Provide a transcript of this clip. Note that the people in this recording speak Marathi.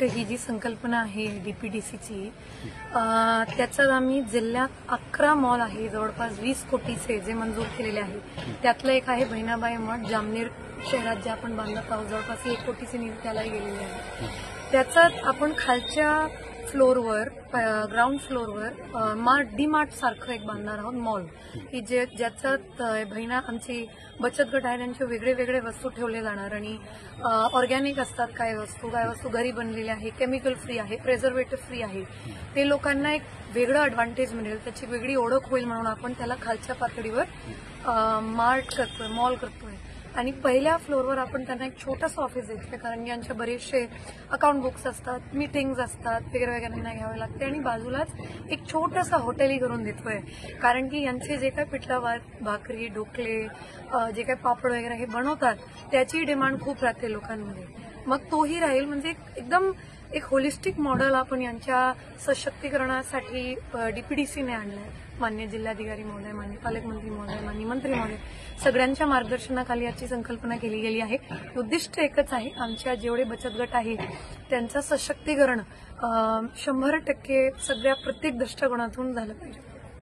ही जी संकल्पना आहे डीपीडीसीची त्याच्यात आम्ही जिल्ह्यात 11 मॉल आहे जवळपास 20 कोटीचे जे मंजूर केलेले आहे. त्यातलं एक आहे बहिणाबाई मठ जामनेर शहरात जे आपण बांधत आहोत. जवळपास 1 कोटीची निधी त्यालाही गेलेली आहे. त्याच्यात आपण खालच्या फ्लोअरवर ग्राउंड फ्लोअरवर डी मार्ट सारखं एक बांधणार आहोत मॉल की ज्याच्यात बहिणा आमची बचत गट आहे त्यांचे वेगळे वेगळे वस्तू ठेवले जाणार आणि ऑर्गॅनिक असतात. काय वस्तू घरी बनलेल्या आहे, केमिकल फ्री आहे, प्रिझर्वेटिव्ह फ्री आहे. ते लोकांना एक वेगळं ॲडव्हान्टेज मिळेल, त्याची वेगळी ओळख होईल म्हणून आपण त्याला खालच्या पातळीवर मार्ट करतोय, मॉल करतोय. आणि पहिल्या फ्लोअरवर आपण त्यांना एक छोटंसं ऑफिस देतोय कारण की यांचे बरेचसे अकाउंट बुक्स असतात, मीटिंग्स असतात, वगैरे त्यांना घ्यावे लागते. आणि बाजूलाच एक छोटंसं हॉटेलही करून देतोय कारण की यांचे जे काही पिठलं भाकरी ढोकळे जे काही पापड वगैरे हे बनवतात त्याची डिमांड खूप राहते लोकांमध्ये. मग तोही राहील. म्हणजे एकदम एक होलिस्टिक मॉडेल आपण यांच्या सशक्तीकरणासाठी डीपीडीसीने आणलंय. मान्य जिल्हाधिकारी महोदय, मान्य पालकमंत्री महोदय, मान्य मंत्री महोदय सगळ्यांच्या मार्गदर्शनाखाली याची संकल्पना केली गेली आहे. उद्दिष्ट एकच आहे, आमच्या जेवढे बचत गट आहेत त्यांचं सशक्तीकरण 100% सगळ्या प्रत्येक दृष्टिकोनातून झालं पाहिजे.